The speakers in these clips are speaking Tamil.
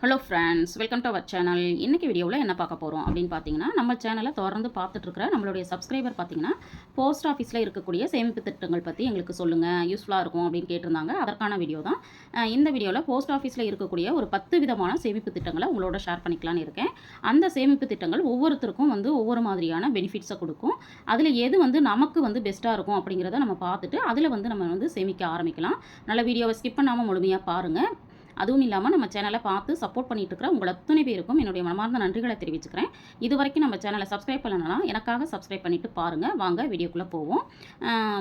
Hello friends, welcome to our channel. இன்றைக்கி வீடியோவில் என்ன பார்க்க போகிறோம் அப்படின்னு பார்த்தீங்கன்னா, நம்ம சேனலை தொடர்ந்து பார்த்துட்ருக்கிற நம்மளுடைய சப்ஸ்கிரைபர் பார்த்தீங்கன்னா, போஸ்ட் ஆஃபீஸில் இருக்கக்கூடிய சேமிப்பு திட்டங்கள் பற்றி எங்களுக்கு சொல்லுங்கள், யூஸ்ஃபுல்லாக இருக்கும் அப்படின்னு கேட்டிருந்தாங்க. அதற்கான வீடியோ தான் இந்த வீடியோவில். போஸ்ட் ஆஃபீஸில் இருக்கக்கூடிய ஒரு 10 விதமான சேமிப்பு திட்டங்களை உங்களோட ஷேர் பண்ணிக்கலான்னு இருக்கேன். அந்த சேமிப்பு திட்டங்கள் ஒவ்வொருத்தருக்கும் ஒவ்வொரு மாதிரியான பெனிஃபிட்ஸை கொடுக்கும். அதில் எது நமக்கு பெஸ்ட்டாக இருக்கும் அப்படிங்கிறத நம்ம பார்த்துட்டு அதில் நம்ம சேமிக்க ஆரம்பிக்கலாம். நல்ல வீடியோவை ஸ்கிப் பண்ணாமல் முழுமையாக பாருங்கள். அதுவும் இல்லாமல் நம்ம சேனலை பார்த்து சப்போர்ட் பண்ணிட்டு இருக்கிற உங்கள் அத்தனை பேருக்கும் என்னுடைய மனமார்ந்த நன்றிகளை தெரிவிச்சுக்கிறேன். இது வரைக்கும் நம்ம சேனலை சப்ஸ்கிரைப் பண்ணலன்னா எனக்காக சப்ஸ்கிரைப் பண்ணிவிட்டு பாருங்கள். வாங்க வீடியோக்குள்ளே போவோம்.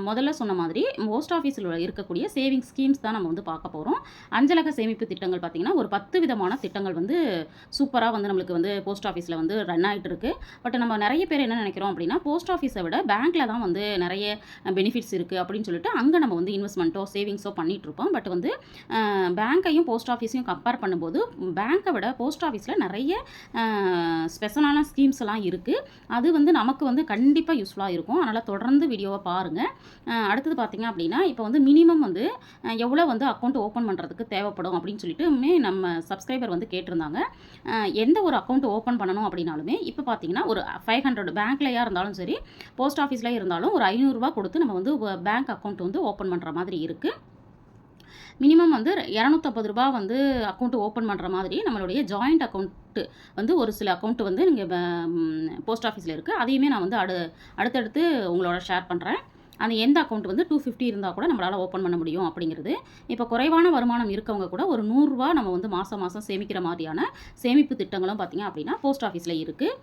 முதல்ல சொன்ன மாதிரி போஸ்ட் ஆஃபீஸில் இருக்கக்கூடிய சேவிங்ஸ் ஸ்கீம்ஸ் தான் நம்ம பார்க்க போகிறோம். அஞ்சலக சேமிப்பு திட்டங்கள் பார்த்திங்கன்னா ஒரு 10 விதமான திட்டங்கள் சூப்பராக நம்மளுக்கு போஸ்ட் ஆஃபீஸில் ரன் ஆகிட்டு இருக்குது. பட் நம்ம நிறைய பேர் என்ன நினைக்கிறோம் அப்படின்னா, போஸ்ட் ஆஃபீஸை விட பேங்க்கில் தான் நிறைய பெனிஃபிட்ஸ் இருக்குது அப்படின்னு சொல்லிட்டு அங்கே நம்ம இன்வெஸ்ட்மெண்ட்டோ சேவிங்ஸோ பண்ணிகிட்ருப்போம். பட் பேங்க்கையும் போஸ்ட் ஆஃபீஸையும் கம்பேர் பண்ணும்போது பேங்க்கை விட போஸ்ட் ஆஃபீஸில் நிறைய ஸ்பெஷலான ஸ்கீம்ஸ் எல்லாம் இருக்குது. அது நமக்கு கண்டிப்பாக யூஸ்ஃபுல்லாக இருக்கும். அதனால் தொடர்ந்து வீடியோவை பாருங்கள். அடுத்தது பார்த்திங்க அப்படின்னா, இப்போ மினிமம் எவ்வளோ அக்கௌண்ட் ஓப்பன் பண்ணுறதுக்கு தேவைப்படும் அப்படின்னு சொல்லிட்டு நம்ம சப்ஸ்கிரைபர் கேட்டிருந்தாங்க. எந்த ஒரு அக்கௌண்ட் ஓப்பன் பண்ணணும் அப்படின்னாலுமே இப்போ பார்த்திங்கன்னா ஒரு 500 பேங்க்லையாக இருந்தாலும் சரி, போஸ்ட் ஆஃபீஸில் இருந்தாலும் ஒரு 500 ரூபா கொடுத்து நம்ம பேங்க் அக்கௌண்ட் ஓப்பன் பண்ணுற மாதிரி இருக்குது. மினிமம் 250 ரூபா அக்கௌண்ட் ஓப்பன் பண்ணுற மாதிரி நம்மளுடைய ஜாயிண்ட் அக்கௌண்ட்டு ஒரு சில அக்கௌண்ட்டு நீங்கள் போஸ்ட் ஆஃபீஸில் இருக்குது. அதையுமே நான் அடுத்தடுத்து உங்களோட ஷேர் பண்ணுறேன். அந்த எந்த அக்கௌண்ட் 250 இருந்தால் கூட நம்மளால் ஓப்பன் பண்ண முடியும் அப்படிங்கிறது. இப்போ குறைவான வருமானம் இருக்கவங்க கூட ஒரு 100 ரூபா நம்ம மாதம் சேமிக்கிற மாதிரியான சேமிப்பு திட்டங்களும் பார்த்திங்க அப்படின்னா போஸ்ட் ஆஃபீஸில் இருக்குது.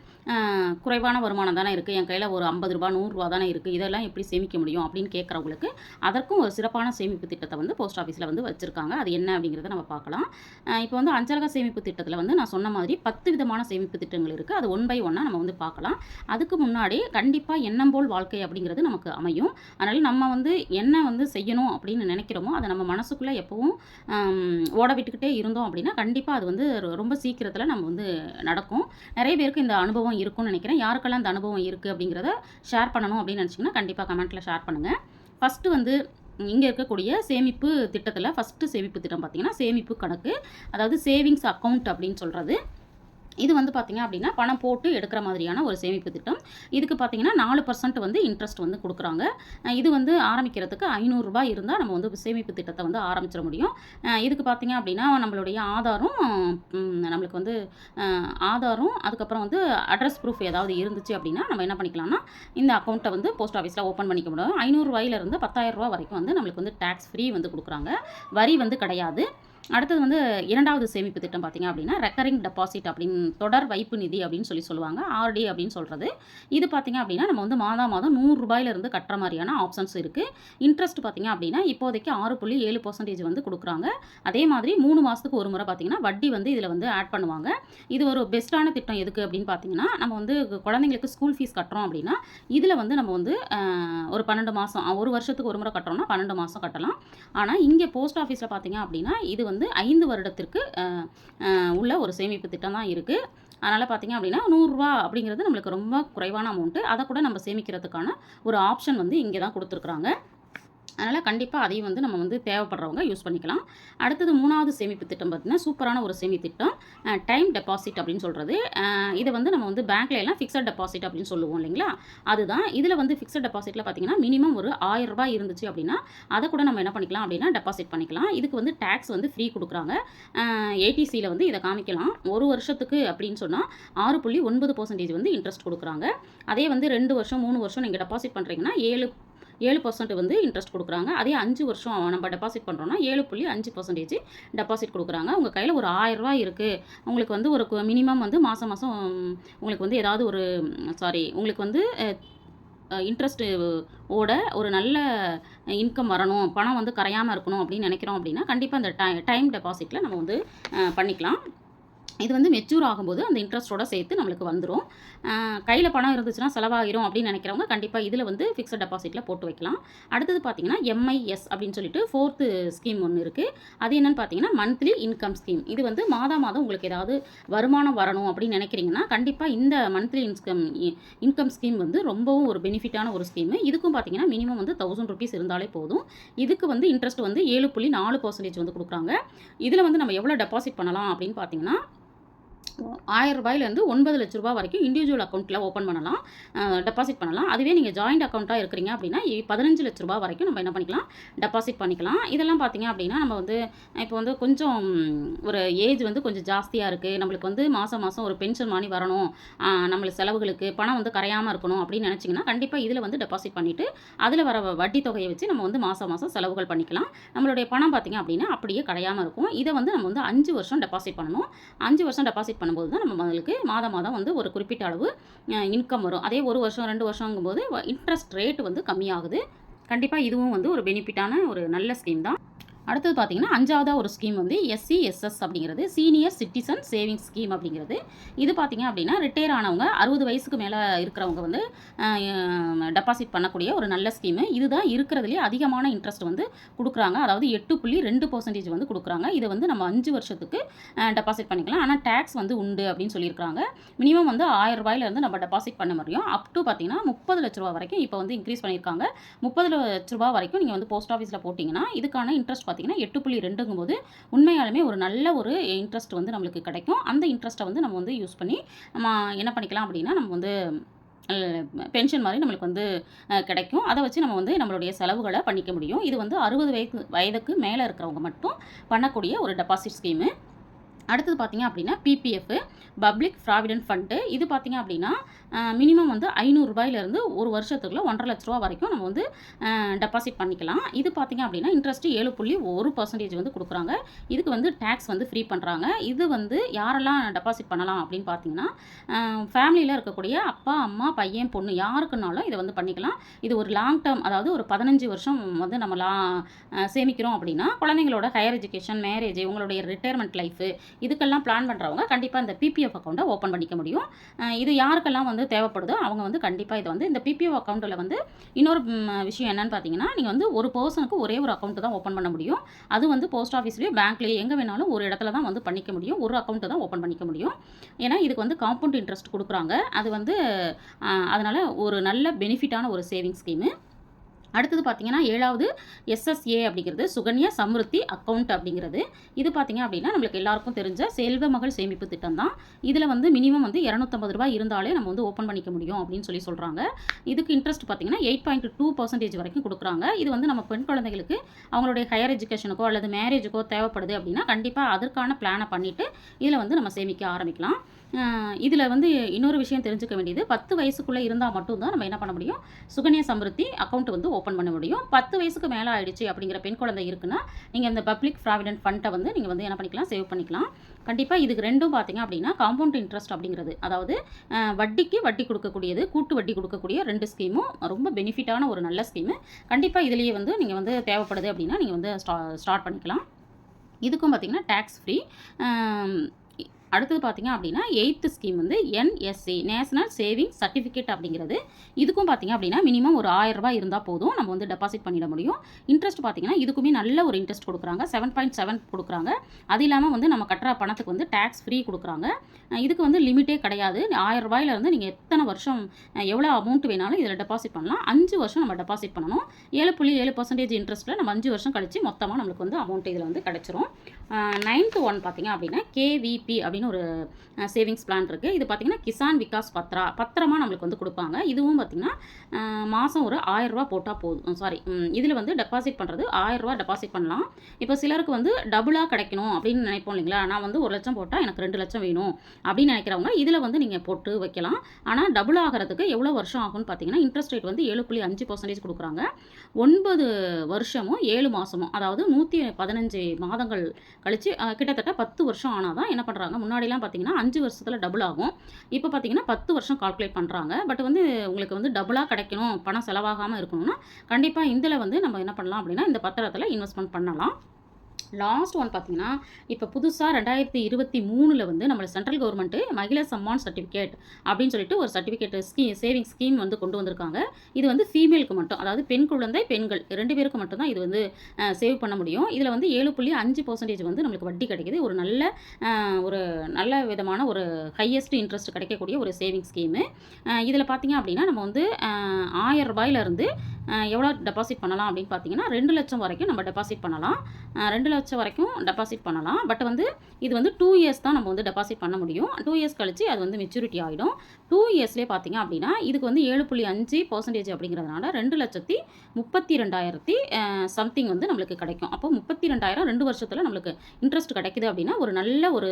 குறைவான வருமானம் தானே இருக்குது, என் கையில் ஒரு 50 ரூபா 100 ரூபா தானே இருக்குது, இதெல்லாம் எப்படி சேமிக்க முடியும் அப்படின்னு கேட்குறவங்களுக்கு அதற்கும் ஒரு சிறப்பான சேமிப்பு திட்டத்தை போஸ்ட் ஆஃபீஸில் வச்சுருக்காங்க. அது என்ன அப்படிங்கிறத நம்ம பார்க்கலாம். இப்போ அஞ்சலக சேமிப்பு திட்டத்தில் நான் சொன்ன மாதிரி 10 விதமான சேமிப்பு திட்டங்கள் இருக்குது. அது ஒன் பை ஒன்னாக நம்ம பார்க்கலாம். அதுக்கு முன்னாடி கண்டிப்பாக எண்ணம் போல் வாழ்க்கை அப்படிங்கிறது நமக்கு அமையும். அதனால் நம்ம என்ன செய்யணும் அப்படின்னு நினைக்கிறோமோ அதை நம்ம மனசுக்குள்ளே எப்பவும் ஓட விட்டுக்கிட்டே இருந்தோம் அப்படின்னா கண்டிப்பாக அது ரொம்ப சீக்கிரத்தில் நம்ம நடக்கும். நிறைய பேருக்கு இந்த அனுபவம் இருக்கும்னு நினைக்கிறேன். யாருக்கெல்லாம் இந்த அனுபவம் இருக்குது அப்படிங்கிறத ஷேர் பண்ணணும் அப்படின்னு நினச்சிங்கன்னா கண்டிப்பாக கமெண்ட்டில் ஷேர் பண்ணுங்கள். ஃபஸ்ட்டு இங்கே இருக்கக்கூடிய சேமிப்பு திட்டத்தில் ஃபஸ்ட்டு சேமிப்பு திட்டம் பார்த்திங்கன்னா சேமிப்பு கணக்கு, அதாவது சேவிங்ஸ் அக்கௌண்ட் அப்படின்னு சொல்கிறது. இது பார்த்திங்க அப்படின்னா பணம் போட்டு எடுக்கிற மாதிரியான ஒரு சேமிப்பு திட்டம். இதுக்கு பார்த்திங்கன்னா 4% இன்ட்ரெஸ்ட் கொடுக்குறாங்க. இது ஆரம்பிக்கிறதுக்கு 500 ரூபாய் இருந்தால் நம்ம சேமிப்பு திட்டத்தை ஆரம்பிச்சிட முடியும். இதுக்கு பார்த்திங்க அப்படின்னா நம்மளுடைய ஆதாரும் நம்மளுக்கு ஆதாரும் அதுக்கப்புறம் அட்ரஸ் ப்ரூஃப் ஏதாவது இருந்துச்சு அப்படின்னா நம்ம என்ன பண்ணிக்கலாம்னா இந்த அக்கௌண்ட்டை போஸ்ட் ஆஃபீஸில் ஓப்பன் பண்ணிக்க முடியும். 500 ரூபாயிலிருந்து 10,000 ரூபா வரைக்கும் நம்மளுக்கு டேக்ஸ் ஃப்ரீ கொடுக்குறாங்க. வரி கிடையாது. அடுத்தது இரண்டாவது சேமிப்பு திட்டம் பார்த்திங்க அப்படின்னா ரெக்கரிங் டெபாசிட் அப்படின்னு தொடர் வைப்பு நிதி அப்படின்னு சொல்லுவாங்க. ஆர்டி அப்படின்னு சொல்கிறது. இது பார்த்திங்க அப்படின்னா நம்ம மாதம் 100 ரூபாயிலிருந்து கட்டுற மாதிரியான ஆப்ஷன்ஸ் இருக்குது. இன்ட்ரெஸ்ட் பார்த்திங்க அப்படின்னா இப்போதைக்கு 6.7% கொடுக்குறாங்க. அதே மாதிரி 3 மாதத்துக்கு ஒரு முறை பார்த்திங்கன்னா வட்டி இதில் ஆட் பண்ணுவாங்க. இது ஒரு பெஸ்ட்டான திட்டம் எதுக்கு அப்படின்னு பார்த்திங்கன்னா, நம்ம குழந்தைங்களுக்கு ஸ்கூல் ஃபீஸ் கட்டுறோம் அப்படின்னா இதில் நம்ம ஒரு 12 மாதம், ஒரு வருஷத்துக்கு ஒரு முறை கட்டுறோம்னா 12 மாதம் கட்டலாம். ஆனால் இங்கே போஸ்ட் ஆஃபீஸில் பார்த்திங்க அப்படின்னா இது 5 வருடத்திற்கு உள்ள ஒரு சேமிப்பு திட்டம் தான் இருக்குது. அதனால் பார்த்திங்க அப்படின்னா 100 ரூபா அப்படிங்கிறது நம்மளுக்கு ரொம்ப குறைவான அமௌண்ட்டு. அதை கூட நம்ம சேமிக்கிறதுக்கான ஒரு ஆப்ஷன் இங்கே தான் கொடுத்துருக்குறாங்க. அதனால் கண்டிப்பாக அதையும் நம்ம தேவைப்படுறவங்க யூஸ் பண்ணிக்கலாம். அடுத்தது 3வது சேமிப்பு திட்டம் பார்த்திங்கன்னா சூப்பரான ஒரு சேமிப்பு திட்டம், டைம் டெபாசிட் அப்படின்னு சொல்கிறது. இதை நம்ம பேங்க்ல எல்லாம் ஃபிக்ஸட் டெபாசிட் அப்படின்னு சொல்லுவோம் இல்லைங்களா, அதுதான். இதில் ஃபிக்ஸட் டெபாசிட்டில் பார்த்திங்கன்னா மினிமம் ஒரு 1000 ரூபாய் இருந்துச்சு அப்படின்னா அதை கூட நம்ம என்ன பண்ணிக்கலாம் அப்படின்னா டெபாசிட் பண்ணிக்கலாம். இதுக்கு டேக்ஸ் ஃப்ரீ கொடுக்குறாங்க. ஏடிசியில் இதை காமிக்கலாம். ஒரு வருஷத்துக்கு அப்படின்னு சொன்னால் 6.9% இன்ட்ரெஸ்ட் கொடுக்குறாங்க. அதே 2 வருஷம் 3 வருஷம் நீங்கள் டெபாசிட் பண்ணுறீங்கன்னா 7% இன்ட்ரெஸ்ட் கொடுக்குறாங்க. அதே 5 வருஷம் நம்ம டெபாசிட் பண்ணுறோன்னா 7.5% டெபாசிட் கொடுக்குறாங்க. உங்கள் கையில் ஒரு 1000 ரூபாய் இருக்குது, உங்களுக்கு ஒரு மினிமம் மாதம் உங்களுக்கு ஏதாவது ஒரு உங்களுக்கு இன்ட்ரெஸ்ட்டு ஓட ஒரு நல்ல இன்கம் வரணும், பணம் கரையாமல் இருக்கணும் அப்படின்னு நினைக்கிறோம் அப்படின்னா கண்டிப்பாக அந்த டைம் டெபாசிட்டில் நம்ம பண்ணிக்கலாம். இது வந்து மெச்சூர் ஆகும்போது அந்த இன்ட்ரெஸ்ட்டோட சேர்த்து நம்மளுக்கு வந்துரும். கையில பணம் இருந்துச்சுன்னா செலவாயிரும் அப்படின்னு நினைக்கிறவங்க கண்டிப்பா இதுல வந்து ஃபிக்ஸட் டெபாசிட்ல போட்டு வைக்கலாம். அடுத்தது பார்த்தீங்கன்னா, எம்ஐஎஸ் அப்படின்னு சொல்லிட்டு 4த் ஸ்கீம் ஒண்ணு இருக்கு. அது என்னன்னு பார்த்தீங்கன்னா, மந்த்லி இன்கம் ஸ்கீம். இது வந்து மாதம் உங்களுக்கு ஏதாவது வருமானம் வரணும் அப்படின்னு நினைக்கிறீங்கன்னா, கண்டிப்பா இந்த மந்த்லி இன்கம் ஸ்கீம் வந்து ரொம்பவும் ஒரு பெனிஃபிட்டான ஒரு ஸ்கீம். இதுக்கும் பார்த்தீங்கன்னா, மினிமம் வந்து ₹1000 இருந்தாலே போதும். இதுக்கு வந்து இன்ட்ரெஸ்ட் வந்து 7.4% வந்து குடுக்குறாங்க. இதுல வந்து நம்ம எவ்வளோ டெபாசிட் பண்ணலாம் அப்படின்னு பார்த்தீங்கன்னா, ₹1000 ₹9,00,000 வரைக்கும் இண்டிவிஜுவல் அக்கௌண்ட்டில் ஓப்பன் பண்ணலாம், டெபாசிட் பண்ணலாம். அதுவே நீங்கள் ஜாயிண்ட் அக்கௌண்ட்டாக இருக்கிறீங்க அப்படின்னா ₹15,00,000 வரைக்கும் நம்ம என்ன பண்ணிக்கலாம், டெபாசிட் பண்ணிக்கலாம். இதெல்லாம் பார்த்தீங்க அப்படின்னா நம்ம வந்து இப்போ வந்து கொஞ்சம் ஒரு ஏஜ் வந்து கொஞ்சம் ஜாஸ்தியாக இருக்குது, நம்மளுக்கு வந்து மாதம் ஒரு பென்ஷன் மணி வரணும், நம்மளுக்கு செலவுகளுக்கு பணம் வந்து கரையாமல் இருக்கணும் அப்படின்னு நினச்சிங்கன்னா கண்டிப்பாக இதில் வந்து டெபாசிட் பண்ணிவிட்டு அதில் வர வட்டி தொகையை வச்சு நம்ம வந்து மாதம் செலவுகள் பண்ணிக்கலாம். நம்மளுடைய பணம் பார்த்தீங்க அப்படின்னா அப்படியே கரையாமல் இருக்கும். இதை வந்து நம்ம வந்து 5 வருஷம் டெபாசிட் பண்ணணும். 5 வருஷம் டெபாசிட் பண்ணும்போது தான் நம்மளுக்கு மாதம் வந்து ஒரு குறிப்பிட்ட அளவு இன்கம் வரும். அதே 1 வருஷம் 2 வருஷங்கும்போது இன்ட்ரெஸ்ட் ரேட் வந்து கம்மியாகுது. கண்டிப்பாக இதுவும் வந்து ஒரு பெனிஃபிட்டான ஒரு நல்ல ஸ்கீம் தான். அடுத்தது பார்த்தீங்கன்னா, 5வதா ஒரு ஸ்கீம் வந்து எஸ்சிஎஸ்எஸ் அப்படிங்கிறது, சீனியர் சிட்டிசன் சேவிங்ஸ் ஸ்கீம் அப்படிங்கிறது. இது பார்த்தீங்க அப்படின்னா, ரிட்டயர் ஆனவங்க 60 வயசுக்கு மேலே இருக்கிறவங்க வந்து டெபாசிட் பண்ணக்கூடிய ஒரு நல்ல ஸ்கீமு. இதுதான் இருக்கிறதுலேயே அதிகமான இன்ட்ரெஸ்ட் வந்து குடுக்குறாங்க. அதாவது 8.2% வந்து குடுக்குறாங்க. இதை வந்து நம்ம 5 வருஷத்துக்கு டெபாசிட் பண்ணிக்கலாம். ஆனால் டேக்ஸ் வந்து உண்டு அப்படின்னு சொல்லியிருக்காங்க. மினிமம் வந்து ₹1000 நம்ம டெபாசிட் பண்ண முடியும். அப் டு பார்த்தீங்கன்னா ₹30,00,000 வரைக்கும் இப்போ வந்து இன்க்ரீஸ் பண்ணியிருக்காங்க. ₹30,00,000 வரைக்கும் நீங்கள் வந்து போஸ்ட் ஆஃபீஸில் போட்டிங்கன்னா இதுக்கான இன்ட்ரெஸ்ட் பார்த்தீங்கன்னா 8.2ங்கும்போது உண்மையாலுமே ஒரு நல்ல ஒரு இன்ட்ரெஸ்ட் வந்து நம்மளுக்கு கிடைக்கும். அந்த இன்ட்ரெஸ்ட்டை வந்து நம்ம வந்து யூஸ் பண்ணி நம்ம என்ன பண்ணிக்கலாம் அப்படின்னா, நம்ம வந்து பென்ஷன் மாதிரி நம்மளுக்கு வந்து கிடைக்கும். அதை வச்சு நம்ம வந்து நம்மளுடைய செலவுகளை பண்ணிக்க முடியும். இது வந்து 60 வயதுக்கு மேலே இருக்கிறவங்க மட்டும் பண்ணக்கூடிய ஒரு டெபாசிட் ஸ்கீமு. அடுத்தது பார்த்தீங்க அப்படின்னா, பிபிஎஃப் பப்ளிக் ப்ராவிடென்ட் ஃபண்டு. இது பார்த்தீங்க அப்படின்னா மினிமம் வந்து ₹500 ஒரு வருஷத்துக்குள்ள ₹1,50,000 வரைக்கும் நம்ம வந்து டெபாசிட் பண்ணிக்கலாம். இது பார்த்தீங்க அப்படின்னா இன்ட்ரெஸ்ட் 7.1% வந்து கொடுக்குறாங்க. இதுக்கு வந்து டேக்ஸ் வந்து ஃப்ரீ பண்ணுறாங்க. இது வந்து யாரெல்லாம் டெபாசிட் பண்ணலாம் அப்படின்னு பார்த்தீங்கன்னா, ஃபேமிலியில் இருக்கக்கூடிய அப்பா அம்மா பையன் பொண்ணு யாருக்குனாலும் இதை வந்து பண்ணிக்கலாம். இது ஒரு லாங் டேர்ம், அதாவது ஒரு 15 வருஷம் வந்து நம்ம சேமிக்கிறோம் அப்படின்னா, குழந்தைங்களோட ஹையர் எஜுகேஷன், மேரேஜ், உங்களுடைய ரிட்டையர்மெண்ட் லைஃபு, இதுக்கெல்லாம் பிளான் பண்ணுறவங்க கண்டிப்பாக இந்த பிபிஎஃப் அக்கௌண்ட்டை ஓப்பன் பண்ணிக்க முடியும். இது யாருக்கெல்லாம் வந்து தேவைப்படுதோ அவங்க வந்து கண்டிப்பாக இதை வந்து இந்த பிபிஎஃப் அக்கௌண்ட்டில் வந்து இன்னொரு விஷயம் என்னன்னு பார்த்தீங்கன்னா, நீங்கள் வந்து ஒரு பர்சனுக்கு ஒரே ஒரு அக்கௌண்ட்டு தான் ஓப்பன் பண்ண முடியும். அது வந்து போஸ்ட் ஆஃபீஸ்லேயே பேங்க்லேயே எங்கே வேணாலும் ஒரு இடத்துல தான் வந்து பண்ணிக்க முடியும். ஒரு அக்கௌண்ட்டு தான் ஓப்பன் பண்ணிக்க முடியும். ஏன்னா இதுக்கு வந்து காம்பவுண்ட் இன்ட்ரெஸ்ட் கொடுக்குறாங்க. அது வந்து அதனால் ஒரு நல்ல பெனிஃபிட்டான ஒரு சேவிங் ஸ்கீமு. அடுத்தது பார்த்தீங்கன்னா, 7வது எஸ்எஸ்ஏ அப்படிங்கிறது சுகன்யா சம்ருத்தி அக்கௌண்ட் அப்படிங்கிறது. இது பார்த்தீங்க அப்படின்னா நம்மளுக்கு எல்லாருக்கும் தெரிஞ்ச செல்வ மகள் சேமிப்பு திட்டம் தான். இதில் வந்து மினிமம் வந்து ₹250 இருந்தாலே நம்ம வந்து ஓப்பன் பண்ணிக்க முடியும் அப்படின்னு சொல்கிறாங்க. இதுக்கு இன்ட்ரெஸ்ட் பார்த்தீங்கன்னா 8.2% வரைக்கும் கொடுக்குறாங்க. இது வந்து நம்ம பெண் குழந்தைகளுக்கு அவங்களுடைய ஹையர் எஜுகேஷனுக்கோ அல்லது மேரேஜுக்கோ தேவைப்படுது அப்படின்னா கண்டிப்பாக அதற்கான பிளானை பண்ணிவிட்டு இதில் வந்து நம்ம சேமிக்க ஆரம்பிக்கலாம். இதில் வந்து இன்னொரு விஷயம் தெரிஞ்சுக்க வேண்டியது, 10 வயசுக்குள்ளே இருந்தால் மட்டும்தான் நம்ம என்ன பண்ண முடியும், சுகன்யா சம்ருத்தி அக்கௌண்ட் வந்து ஓப்பன் பண்ண முடியும். 10 வயசுக்கு மேலே ஆயிடுச்சு அப்படிங்கிற பெண் குழந்தை இருக்குன்னா நீங்கள் இந்த பப்ளிக் ப்ராவிடென்ட் ஃபண்டை வந்து நீங்கள் வந்து என்ன பண்ணிக்கலாம், சேவ் பண்ணிக்கலாம். கண்டிப்பாக இதுக்கு ரெண்டும் பார்த்தீங்க அப்படின்னா காம்பவுண்ட் இன்ட்ரெஸ்ட் அப்படிங்கிறது, அதாவது வட்டிக்கு வட்டி கொடுக்கக்கூடியது, கூட்டு வட்டி கொடுக்கக்கூடிய 2 ஸ்கீமும் ரொம்ப பெனிஃபிட்டான ஒரு நல்ல ஸ்கீமு. கண்டிப்பாக இதுலேயே வந்து நீங்கள் வந்து தேவைப்படுது அப்படின்னா நீங்கள் வந்து ஸ்டார்ட் பண்ணிக்கலாம். இதுக்கும் பார்த்தீங்கன்னா டேக்ஸ் ஃப்ரீ. அடுத்தது பார்த்தீங்க அப்படின்னா 8th ஸ்கீம் வந்து என்எஸ்சி நேஷனல் சேவிங் சர்டிஃபிகேட் அப்படிங்கிறது. இதுக்கும் பார்த்தீங்க அப்படின்னா மினிமம் ஒரு ₹1000 இருந்தால் போதும், நம்ம வந்து டெபாசிட் பண்ணிட முடியும். இன்ட்ரெஸ்ட் பார்த்தீங்கன்னா இதுக்குமே நல்ல ஒரு இன்ட்ரெஸ்ட் கொடுக்குறாங்க, 7.7 கொடுக்குறாங்க. அது இல்லாமல் வந்து நம்ம கட்டுற பணத்துக்கு வந்து டேக்ஸ் ஃப்ரீ கொடுக்குறாங்க. இதுக்கு வந்து லிமிட்டே கிடையாது. ₹1000 நீங்கள் எத்தனை வருஷம் எவ்வளோ அமௌண்ட் வேணாலும் இதில் டெபாசிட் பண்ணலாம். 5 வருஷம் நம்ம டெபாசிட் பண்ணணும். 7.7% இன்ட்ரெஸ்ட்டில் நம்ம 5 வருஷம் கழிச்சு மொத்தமாக நம்மளுக்கு வந்து அமௌண்ட் இதில் வந்து கிடச்சிரும். 9th ஒன் பார்த்தீங்க அப்படின்னா கேவிபி அப்படின்னு ஒரு சேவிங்ஸ் பிளான் இருக்குது. இது பார்த்தீங்கன்னா கிசான் விகாஸ் பத்திரமா நம்மளுக்கு வந்து கொடுப்பாங்க. இதுவும் பார்த்தீங்கன்னா மாதம் ஒரு ₹1000 போட்டால் போதும். இதில் வந்து டெபாசிட் பண்ணுறது ₹1000 டெபாசிட் பண்ணலாம். இப்போ சிலருக்கு வந்து டபுளாக கிடைக்கணும் அப்படின்னு நினைப்போம் இல்லைங்களா, நான் வந்து 1 லட்சம் போட்டால் எனக்கு 2 லட்சம் வேணும் அப்படின்னு நினைக்கிறவங்க இதில் வந்து நீங்கள் போட்டு வைக்கலாம். ஆனால் டபுள் ஆகிறதுக்கு எவ்வளோ வருஷம் ஆகும்னு பார்த்தீங்கன்னா இன்ட்ரெஸ்ட் ரேட் வந்து 7.5% கொடுக்குறாங்க. 9 வருஷமும் 7 மாதமும், அதாவது 115 மாதங்கள் கழித்து கிட்டத்தட்ட 10 வருஷம் ஆனால் தான் என்ன பண்ணுறாங்க, முன்னாடிலாம் பார்த்தீங்கன்னா 5 வருஷத்தில் டபுள் ஆகும். இப்போ பார்த்தீங்கன்னா 10 வருஷம் கால்குலேட் பண்ணுறாங்க. பட் வந்து உங்களுக்கு வந்து டபுளாக கிடைக்கணும், பணம் செலவாகாமல் இருக்கணும்னா கண்டிப்பாக இதில் வந்து நம்ம என்ன பண்ணலாம் அப்படின்னா இந்த பத்திரத்தில் இன்வெஸ்ட்மெண்ட் பண்ணலாம். லாஸ்ட் ஒன் பார்த்தீங்கன்னா, இப்போ புதுசா 2023ல வந்து நம்மள central government Mahila Samman certificate அப்படின்னு சொல்லிட்டு ஒரு சர்டிஃபிகேட் சேவிங்ஸ் ஸ்கீம் வந்து கொண்டு வந்திருக்காங்க. இது வந்து ஃபீமேலுக்கு மட்டும். அதாவது பெண் குழந்தை, பெண்கள் 2 பேருக்கு மட்டும் தான் இது வந்து சேவ் பண்ண முடியும். இதில வந்து 7.5% வந்து நம்மளுக்கு வட்டி கிடைக்குது. ஒரு நல்ல ஒரு நல்ல விதமான ஒரு ஹையஸ்ட் இன்ட்ரெஸ்ட் கிடைக்கக்கூடிய ஒரு சேவிங் ஸ்கீமு. இதில பார்த்தீங்க அப்படின்னா, நம்ம வந்து ரூ. 1000லேருந்து எவ்வளோ டெபாசிட் பண்ணலாம் அப்படின்னு பார்த்தீங்கன்னா, 2,00,000 வரைக்கும் நம்ம டெபாசிட் பண்ணலாம். 2,00,000 வரைக்கும் டெபாசிட் பண்ணலாம். பட் வந்து இது வந்து 2 இயர்ஸ் தான் நம்ம வந்து டெபாசிட் பண்ண முடியும். 2 இயர்ஸ் கழிச்சு அது வந்து மெச்சூரிட்டி ஆகிடும். 2 இயர்ஸ்லேயே பார்த்தீங்க அப்படின்னா, இதுக்கு வந்து 7.5% அப்படிங்கிறதுனால 2,32,000 சம்திங் வந்து நம்மளுக்கு கிடைக்கும். அப்போ 32,000 2 வருஷத்தில் நம்மளுக்கு இன்ட்ரெஸ்ட் கிடைக்குது அப்படின்னா, ஒரு நல்ல ஒரு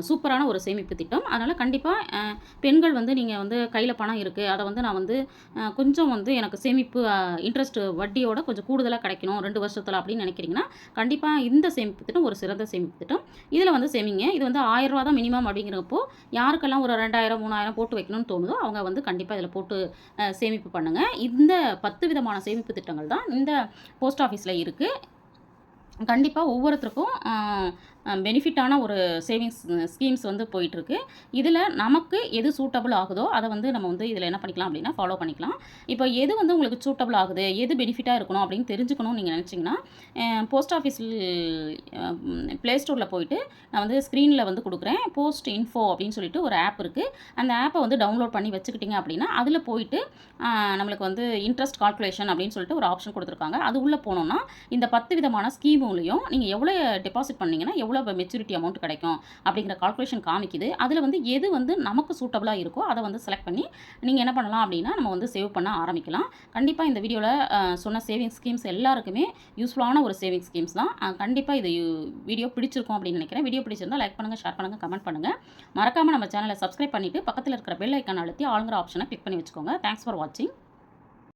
சூப்பரான ஒரு சேமிப்பு திட்டம். அதனால் கண்டிப்பாக பெண்கள் வந்து நீங்கள் வந்து கையில் பணம் இருக்குது, அதை வந்து நான் வந்து கொஞ்சம் வந்து எனக்கு சேமிப்பு இன்ட்ரெஸ்ட் வட்டியோட கொஞ்சம் கூடுதலாக கிடைக்கணும் 2 வருஷத்தில் அப்படின்னு நினைக்கிறீங்கன்னா, கண்டிப்பாக இந்த சேமிப்பு திட்டம் ஒரு சிறந்த சேமிப்பு திட்டம். இதில் வந்து சேமிங்க. இது வந்து ரூ. 1000 தான் மினிமம் அப்படிங்கிறப்போ, யாருக்கெல்லாம் ஒரு 2,000 3,000 போட்டு வைக்கணும்னு தோணுதோ அவங்க வந்து கண்டிப்பாக இதில் போட்டு சேமிப்பு பண்ணுங்கள். இந்த 10 விதமான சேமிப்பு திட்டங்கள் தான் இந்த போஸ்ட் ஆஃபீஸில் இருக்குது. கண்டிப்பாக ஒவ்வொருத்தருக்கும் பெனிஃபிட்டான ஒரு சேவிங்ஸ் ஸ்கீம்ஸ் வந்து போயிட்டுருக்கு. இதில் நமக்கு எது சூட்டபிள் ஆகுதோ அதை வந்து நம்ம வந்து இதில் என்ன பண்ணிக்கலாம் அப்படின்னா ஃபாலோ பண்ணிக்கலாம். இப்போ எது வந்து உங்களுக்கு சூட்டபிள் ஆகுது, எது பெனிஃபிட்டாக இருக்கணும் அப்படின்னு தெரிஞ்சுக்கணும்னு நீங்கள் நினச்சிங்கன்னா, போஸ்ட் ஆஃபீஸில் ப்ளே ஸ்டோரில் போயிட்டு நான் வந்து ஸ்க்ரீனில் வந்து கொடுக்குறேன். போஸ்ட் இன்ஃபோ அப்படின்னு சொல்லிட்டு ஒரு ஆப் இருக்குது. அந்த ஆப்பை வந்து டவுன்லோட் பண்ணி வச்சுக்கிட்டிங்க அப்படின்னா, அதில் போயிட்டு நம்மளுக்கு வந்து இன்ட்ரெஸ்ட் கால்குலேஷன் அப்படின்னு சொல்லிட்டு ஒரு ஆப்ஷன் கொடுத்துருக்காங்க. அது உள்ளே போனோம்னா இந்த 10 விதமான ஸ்கீமுலையும் நீங்கள் எவ்வளோ டெபாசிட் பண்ணீங்கன்னா எவ்வளோ மெச்சூரிட்டி அமௌண்ட் கிடைக்கும் அப்படிங்கிற கால்குலேஷன் காமிக்குது. அதில் வந்து எது வந்து நமக்கு சூட்டபிளாக இருக்கோ அதை வந்து செலக்ட் பண்ணி நீங்கள் என்ன பண்ணலாம் அப்படின்னா நம்ம வந்து சேவ் பண்ண ஆரம்பிக்கலாம். கண்டிப்பாக இந்த வீடியோவில் சொன்ன சேவிங் ஸ்கீம்ஸ் எல்லாருக்குமே யூஸ்ஃபுல்லான ஒரு சேவிங் ஸ்கீம்ஸ் தான். கண்டிப்பாக இது வீடியோ பிடிச்சிருக்கும் அப்படின்னு நினைக்கிறேன். வீடியோ பிடிச்சிருந்தா லைக் பண்ணுங்கள், ஷேர் பண்ணுங்கள், கமெண்ட் பண்ணுங்கள். மறக்காமல் நம்ம சேனலை சப்ஸ்கிரைப் பண்ணிவிட்டு பக்கத்தில் இருக்கிற பெல் ஐக்கான் அழுத்தி ஆளுங்கிற ஆப்ஷனை கிளிக் பண்ணி வச்சுக்கோங்க. தேங்க்ஸ் ஃபார் வாட்சிங்.